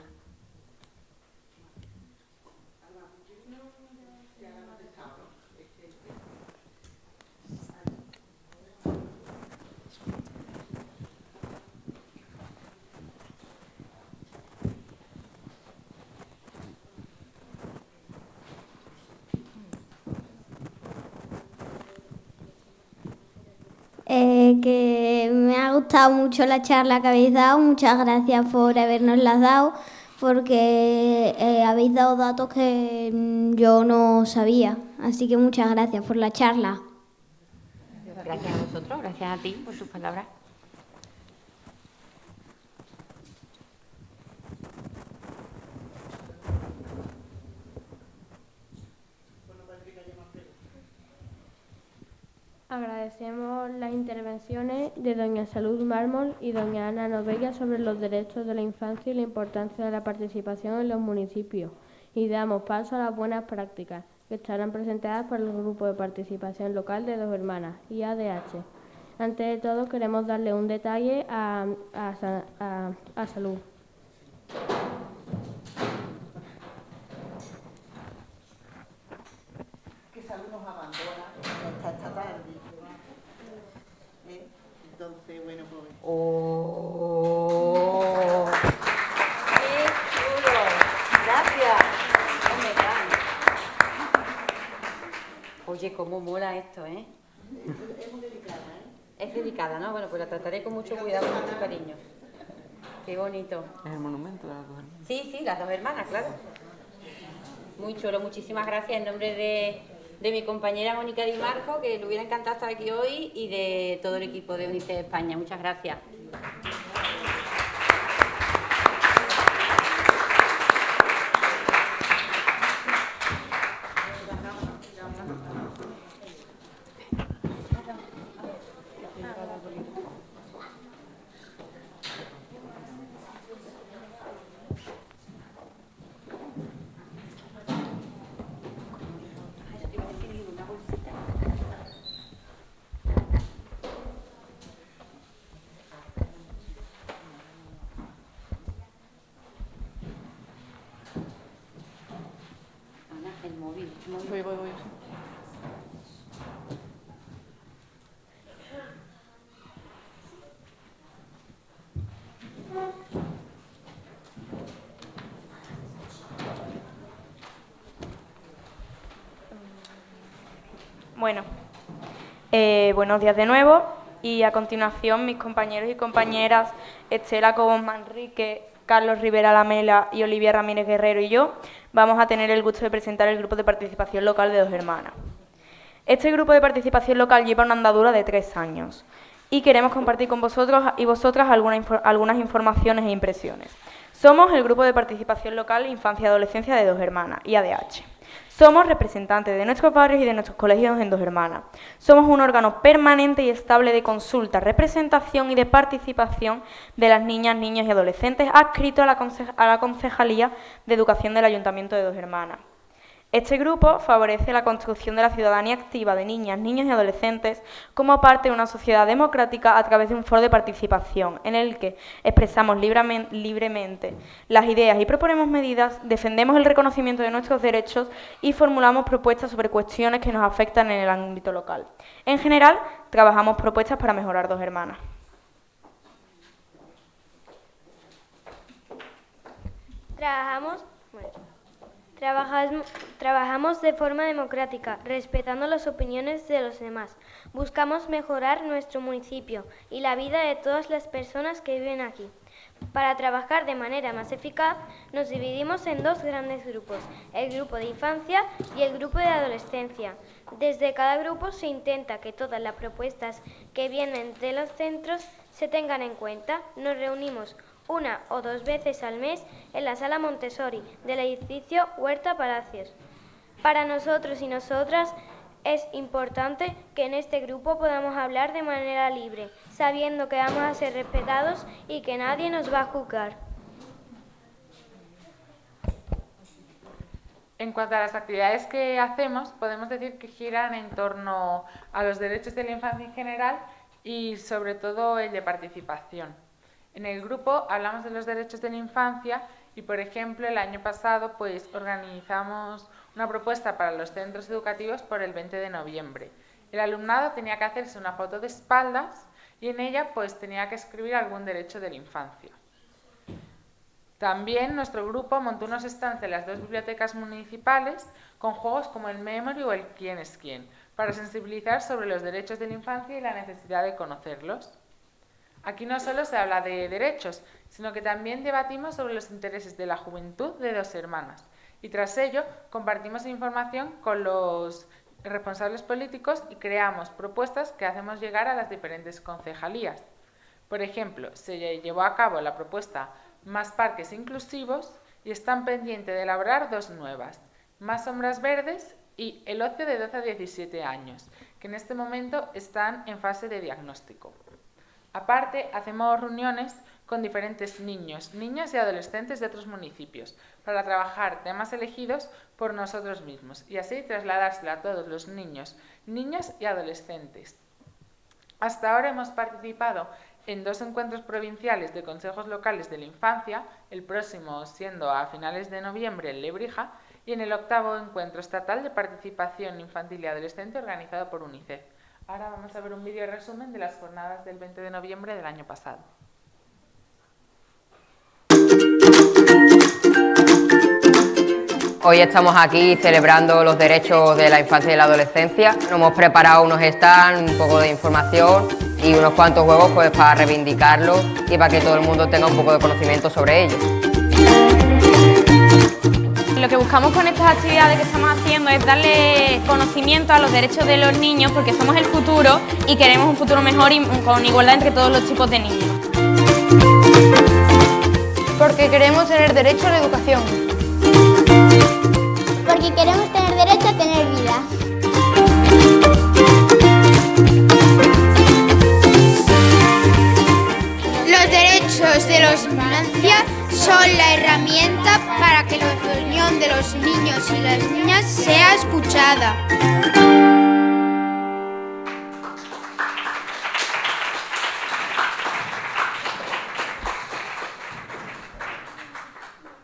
Que me ha gustado mucho la charla que habéis dado. Muchas gracias por habernoslas dado, porque habéis dado datos que yo no sabía. Así que muchas gracias por la charla. Gracias a vosotros, gracias a ti por tus palabras. Agradecemos las intervenciones de doña Salud Mármol y doña Ana Novella sobre los derechos de la infancia y la importancia de la participación en los municipios, y damos paso a las buenas prácticas, que estarán presentadas por el Grupo de Participación Local de Dos Hermanas, IADH. Antes de todo, queremos darle un detalle a Salud. Que Salud nos abandona hasta esta tarde. Entonces, bueno, pues... ¡Oh! ¡Qué chulo! ¡Gracias! ¡No me dan! Oye, cómo mola esto, ¿eh? Es muy delicada, ¿eh? Es dedicada, ¿no? Bueno, pues la trataré con mucho cuidado, con mucho cariño. Qué bonito. Es el monumento de las dos hermanas. Sí, sí, las dos hermanas, claro. Muy chulo, muchísimas gracias en nombre de mi compañera Mónica Di Marco, que le hubiera encantado estar aquí hoy, y de todo el equipo de UNICEF España. Muchas gracias. El móvil. Voy. Bueno, buenos días de nuevo y a continuación mis compañeros y compañeras Estela Cobos Manrique, Carlos Rivera Lamela y Olivia Ramírez Guerrero y yo vamos a tener el gusto de presentar el grupo de participación local de Dos Hermanas. Este grupo de participación local lleva una andadura de 3 años y queremos compartir con vosotros y vosotras algunas informaciones e impresiones. Somos el grupo de participación local Infancia y Adolescencia de Dos Hermanas, IADH. Somos representantes de nuestros barrios y de nuestros colegios en Dos Hermanas. Somos un órgano permanente y estable de consulta, representación y de participación de las niñas, niños y adolescentes adscrito a la Concejalía de Educación del Ayuntamiento de Dos Hermanas. Este grupo favorece la construcción de la ciudadanía activa de niñas, niños y adolescentes como parte de una sociedad democrática a través de un foro de participación en el que expresamos libremente las ideas y proponemos medidas, defendemos el reconocimiento de nuestros derechos y formulamos propuestas sobre cuestiones que nos afectan en el ámbito local. En general, trabajamos propuestas para mejorar Dos Hermanas. Trabajamos de forma democrática, respetando las opiniones de los demás. Buscamos mejorar nuestro municipio y la vida de todas las personas que viven aquí. Para trabajar de manera más eficaz, nos dividimos en 2 grandes grupos, el grupo de infancia y el grupo de adolescencia. Desde cada grupo se intenta que todas las propuestas que vienen de los centros se tengan en cuenta. Nos reunimos 1 o 2 veces al mes en la sala Montessori del edificio Huerta Palacios. Para nosotros y nosotras es importante que en este grupo podamos hablar de manera libre, sabiendo que vamos a ser respetados y que nadie nos va a juzgar. En cuanto a las actividades que hacemos, podemos decir que giran en torno a los derechos de la infancia en general y sobre todo el de participación. En el grupo hablamos de los derechos de la infancia y, por ejemplo, el año pasado organizamos una propuesta para los centros educativos por el 20 de noviembre. El alumnado tenía que hacerse una foto de espaldas y en ella tenía que escribir algún derecho de la infancia. También nuestro grupo montó unos stands en las 2 bibliotecas municipales con juegos como el Memory o el Quién es quién, para sensibilizar sobre los derechos de la infancia y la necesidad de conocerlos. Aquí no solo se habla de derechos, sino que también debatimos sobre los intereses de la juventud de Dos Hermanas. Y tras ello, compartimos información con los responsables políticos y creamos propuestas que hacemos llegar a las diferentes concejalías. Por ejemplo, se llevó a cabo la propuesta Más parques inclusivos y están pendientes de elaborar 2 nuevas, Más sombras verdes y El ocio de 12 a 17 años, que en este momento están en fase de diagnóstico. Aparte, hacemos reuniones con diferentes niños, niñas y adolescentes de otros municipios para trabajar temas elegidos por nosotros mismos y así trasladárselo a todos los niños, niñas y adolescentes. Hasta ahora hemos participado en 2 encuentros provinciales de consejos locales de la infancia, el próximo siendo a finales de noviembre en Lebrija, y en el 8º encuentro estatal de participación infantil y adolescente organizado por UNICEF. Ahora vamos a ver un vídeo resumen de las jornadas del 20 de noviembre del año pasado. Hoy estamos aquí celebrando los derechos de la infancia y la adolescencia. Nos hemos preparado unos stands, un poco de información y unos cuantos juegos para reivindicarlo y para que todo el mundo tenga un poco de conocimiento sobre ellos. Lo que buscamos con estas actividades que estamos haciendo es darle conocimiento a los derechos de los niños porque somos el futuro y queremos un futuro mejor y con igualdad entre todos los tipos de niños. Porque queremos tener derecho a la educación. Porque queremos tener derecho a tener vida. Los derechos de la infancia son la herramienta para que la opinión de los niños y las niñas sea escuchada.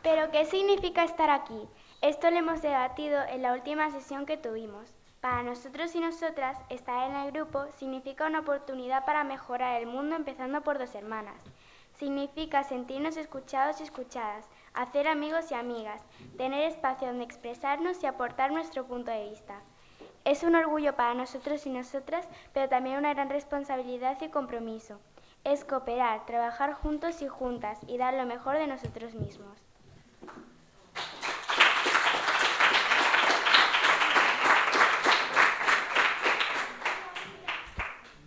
¿Pero qué significa estar aquí? Esto lo hemos debatido en la última sesión que tuvimos. Para nosotros y nosotras, estar en el grupo significa una oportunidad para mejorar el mundo empezando por Dos Hermanas. Significa sentirnos escuchados y escuchadas, hacer amigos y amigas, tener espacio donde expresarnos y aportar nuestro punto de vista. Es un orgullo para nosotros y nosotras, pero también una gran responsabilidad y compromiso. Es cooperar, trabajar juntos y juntas y dar lo mejor de nosotros mismos.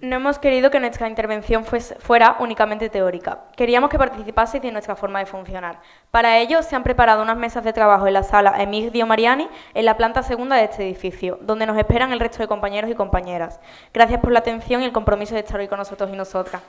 No hemos querido que nuestra intervención fuera únicamente teórica. Queríamos que participaseis de nuestra forma de funcionar. Para ello se han preparado unas mesas de trabajo en la sala Emigdio Mariani, en la planta segunda de este edificio, donde nos esperan el resto de compañeros y compañeras. Gracias por la atención y el compromiso de estar hoy con nosotros y nosotras.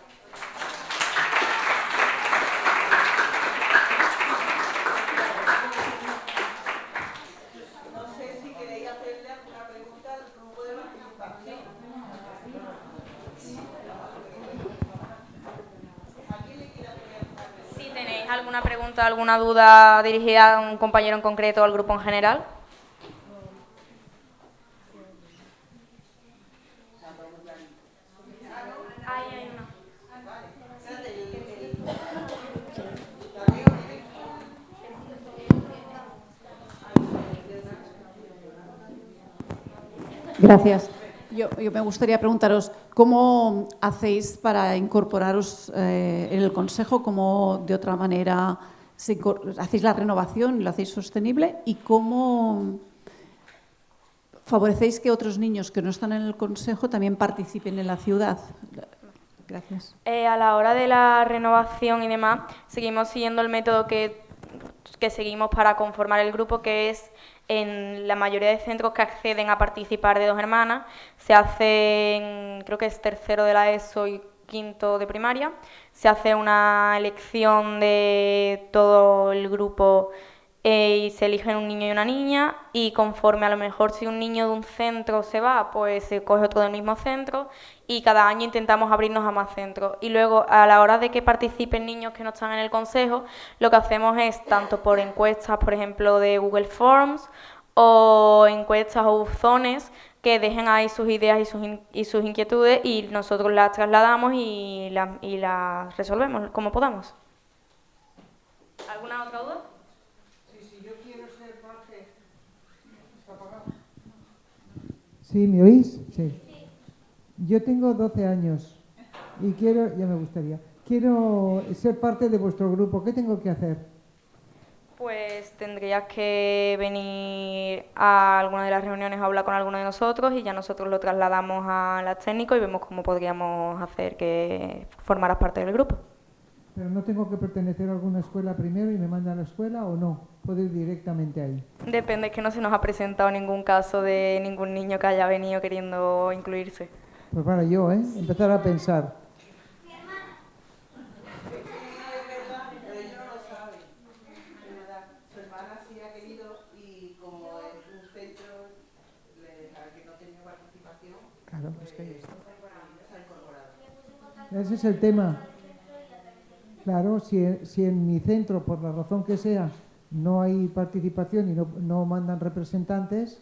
¿Alguna pregunta, alguna duda dirigida a un compañero en concreto o al grupo en general? Gracias. Yo me gustaría preguntaros, ¿cómo hacéis para incorporaros en el Consejo? ¿Cómo de otra manera hacéis la renovación, lo hacéis sostenible? ¿Y cómo favorecéis que otros niños que no están en el Consejo también participen en la ciudad? Gracias. A la hora de la renovación y demás, seguimos siguiendo el método que seguimos para conformar el grupo, que es en la mayoría de centros que acceden a participar de 2 hermanas, se hace, creo que es tercero de la ESO y quinto de primaria, se hace una elección de todo el grupo y se eligen un niño y una niña, y conforme a lo mejor si un niño de un centro se va, pues se coge otro del mismo centro, y cada año intentamos abrirnos a más centros. Y luego, a la hora de que participen niños que no están en el consejo, lo que hacemos es tanto por encuestas, por ejemplo, de Google Forms, o encuestas o buzones, que dejen ahí sus ideas y sus inquietudes, y nosotros las trasladamos y las resolvemos como podamos. ¿Alguna otra duda? ¿Sí? ¿Me oís? Sí. Yo tengo 12 años y quiero ser parte de vuestro grupo. ¿Qué tengo que hacer? Pues tendrías que venir a alguna de las reuniones a hablar con alguno de nosotros, y ya nosotros lo trasladamos a las técnicos y vemos cómo podríamos hacer que formaras parte del grupo. ¿Pero no tengo que pertenecer a alguna escuela primero y me mandan a la escuela, o no? ¿Puedo ir directamente ahí? Depende, es que no se nos ha presentado ningún caso de ningún niño que haya venido queriendo incluirse. Pues para yo, empezar a pensar. Su hermana sí ha querido, y como es un centro al que no tenía participación, Claro, es que ahí está. Se ha incorporado. Ese es el tema. Claro, si en mi centro, por la razón que sea, no hay participación y no mandan representantes,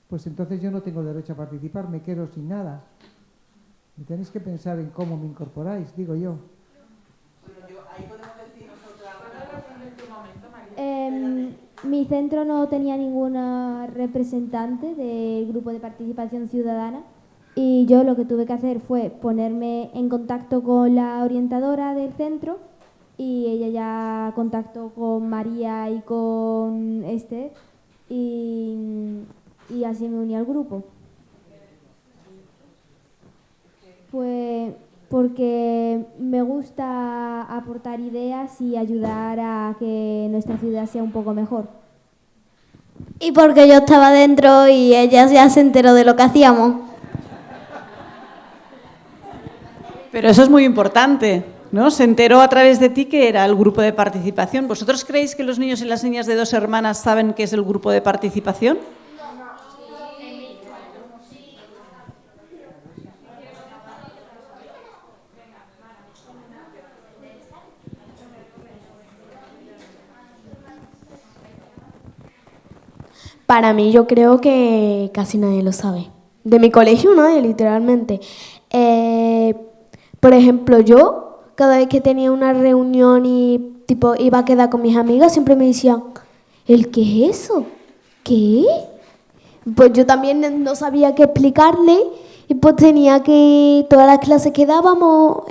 pues entonces yo no tengo derecho a participar, me quedo sin nada. Y tenéis que pensar en cómo me incorporáis, digo yo. Mi centro no tenía ninguna representante del grupo de participación ciudadana, y yo lo que tuve que hacer fue ponerme en contacto con la orientadora del centro, y ella ya contactó con María y con Esther, y así me uní al grupo. Pues porque me gusta aportar ideas y ayudar a que nuestra ciudad sea un poco mejor. Y porque yo estaba dentro y ella ya se enteró de lo que hacíamos. Pero eso es muy importante, ¿no? Se enteró a través de ti que era el grupo de participación. ¿Vosotros creéis que los niños y las niñas de 2 hermanas saben qué es el grupo de participación? Para mí, yo creo que casi nadie lo sabe. De mi colegio nadie, literalmente. Por ejemplo, yo, cada vez que tenía una reunión y iba a quedar con mis amigas, siempre me decían, ¿el qué es eso? ¿Qué? pues yo también no sabía qué explicarle y pues tenía que, todas las clases que dábamos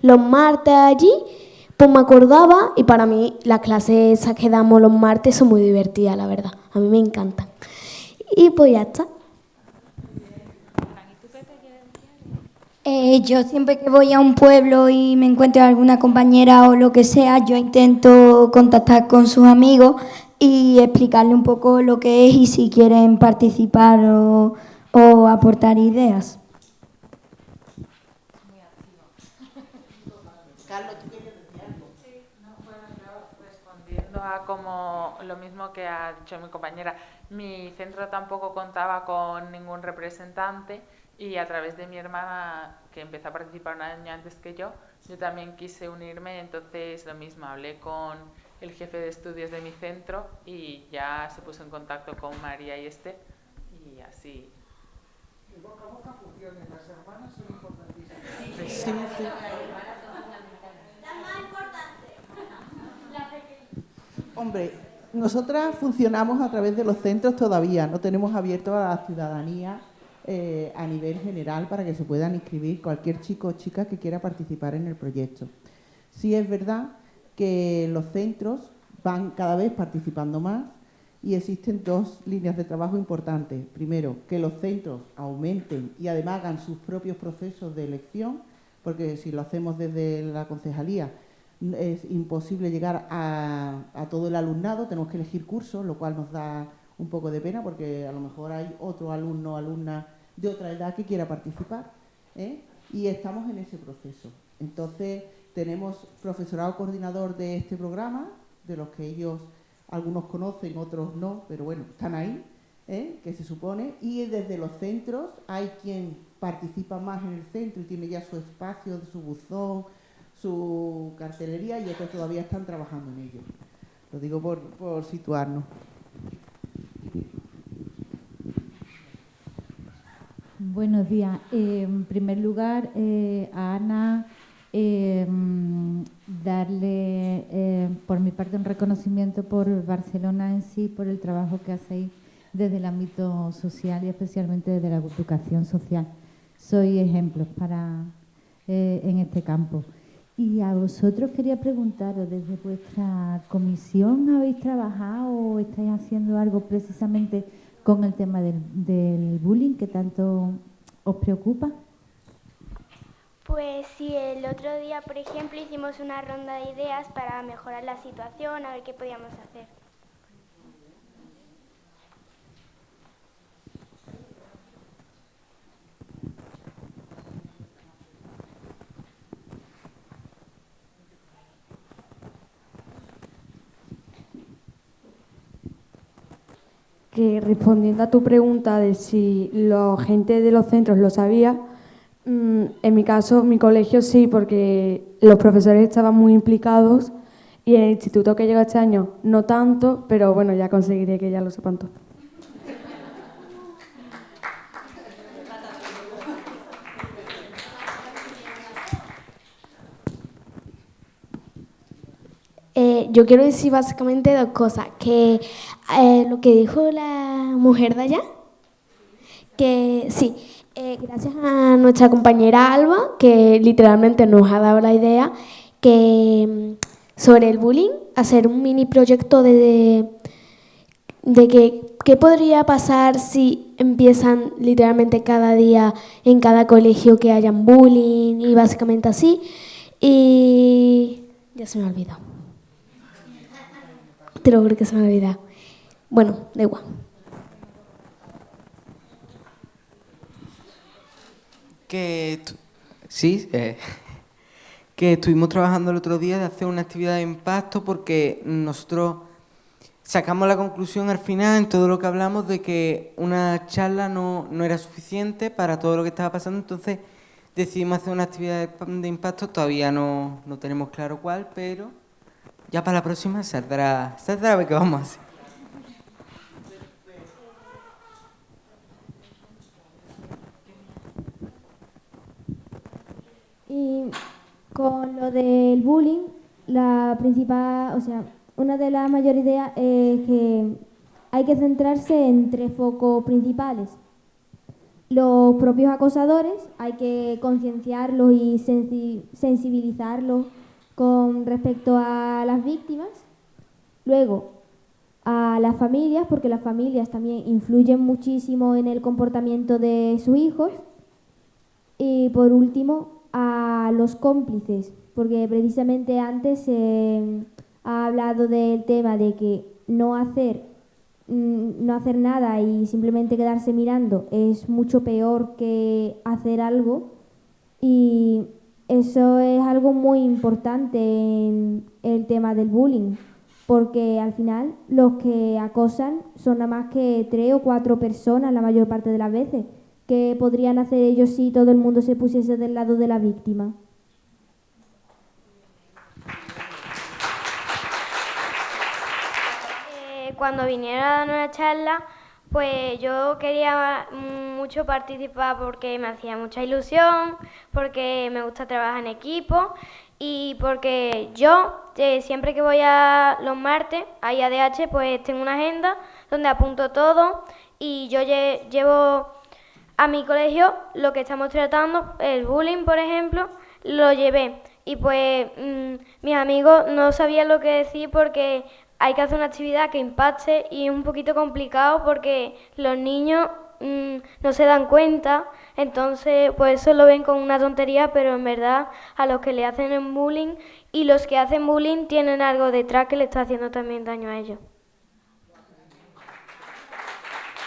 los martes allí, pues me acordaba y para mí las clases esas que damos los martes son muy divertidas, la verdad, a mí me encantan. Y pues ya está. Yo siempre que voy a un pueblo y me encuentro alguna compañera o lo que sea, yo intento contactar con sus amigos y explicarle un poco lo que es y si quieren participar o aportar ideas. Carlos, ¿tú querías decir algo? Sí, no, bueno, yo respondiendo a como lo mismo que ha dicho mi compañera, mi centro tampoco contaba con ningún representante y a través de mi hermana, que empezó a participar un año antes que yo también quise unirme, entonces lo mismo, hablé con el jefe de estudios de mi centro y ya se puso en contacto con María y Esther y así. El boca a boca funciona, las hermanas son importantísimas. Sí, sí. Hombre, nosotras funcionamos a través de los centros todavía, no tenemos abierto a la ciudadanía a nivel general para que se puedan inscribir cualquier chico o chica que quiera participar en el proyecto. Sí es verdad que los centros van cada vez participando más y existen dos líneas de trabajo importantes. Primero, que los centros aumenten y además hagan sus propios procesos de elección, porque si lo hacemos desde la concejalía es imposible llegar a todo el alumnado, tenemos que elegir cursos, lo cual nos da un poco de pena porque a lo mejor hay otro alumno o alumna de otra edad que quiera participar, y estamos en ese proceso. Entonces tenemos profesorado coordinador de este programa, de los que ellos algunos conocen, otros no, pero bueno, están ahí, que se supone, y desde los centros hay quien participa más en el centro y tiene ya su espacio, su buzón, su cartelería, y otros todavía están trabajando en ello. Lo digo por situarnos. Buenos días. En primer lugar, a Ana, darle por mi parte un reconocimiento por Barcelona en sí, por el trabajo que hacéis desde el ámbito social y especialmente desde la educación social. Sois ejemplos en este campo. Y a vosotros quería preguntaros, desde vuestra comisión, ¿habéis trabajado o estáis haciendo algo precisamente con el tema del bullying que tanto os preocupa? Pues sí, el otro día, por ejemplo, hicimos una ronda de ideas para mejorar la situación, a ver qué podíamos hacer. Que respondiendo a tu pregunta de si la gente de los centros lo sabía, en mi caso, mi colegio sí, porque los profesores estaban muy implicados y en el instituto que llega este año no tanto, pero bueno, ya conseguiré que ya lo sepan todos. Yo quiero decir básicamente dos cosas, que lo que dijo la mujer de allá, que sí, gracias a nuestra compañera Alba, que literalmente nos ha dado la idea, que sobre el bullying, hacer un mini proyecto de que qué podría pasar si empiezan literalmente cada día en cada colegio que hayan bullying y básicamente así, y ya se me ha olvidado. Te lo juro que se me ha olvidado. Bueno, da igual. Que estuvimos trabajando el otro día de hacer una actividad de impacto porque nosotros sacamos la conclusión al final en todo lo que hablamos de que una charla no era suficiente para todo lo que estaba pasando, entonces decidimos hacer una actividad de impacto, todavía no tenemos claro cuál, pero ya para la próxima saldrá a ver qué vamos a hacer. Y con lo del bullying, la principal, o sea, una de las mayores ideas es que hay que centrarse en 3 focos principales. Los propios acosadores, hay que concienciarlos y sensibilizarlos con respecto a las víctimas. Luego, a las familias, porque las familias también influyen muchísimo en el comportamiento de sus hijos. Y por último, a los cómplices, porque precisamente antes se ha hablado del tema de que no hacer nada y simplemente quedarse mirando es mucho peor que hacer algo, y eso es algo muy importante en el tema del bullying, porque al final los que acosan son nada más que 3 o 4 personas la mayor parte de las veces. ¿Qué podrían hacer ellos si todo el mundo se pusiese del lado de la víctima? Cuando vinieron a dar una charla, pues yo quería mucho participar porque me hacía mucha ilusión, porque me gusta trabajar en equipo y porque yo siempre que voy a los martes a IADH, pues tengo una agenda donde apunto todo y yo llevo a mi colegio lo que estamos tratando, el bullying, por ejemplo, lo llevé. Y pues mis amigos no sabían lo que decir porque hay que hacer una actividad que impacte y es un poquito complicado porque los niños no se dan cuenta, entonces pues eso lo ven como una tontería, pero en verdad a los que le hacen el bullying y los que hacen bullying tienen algo detrás que le está haciendo también daño a ellos.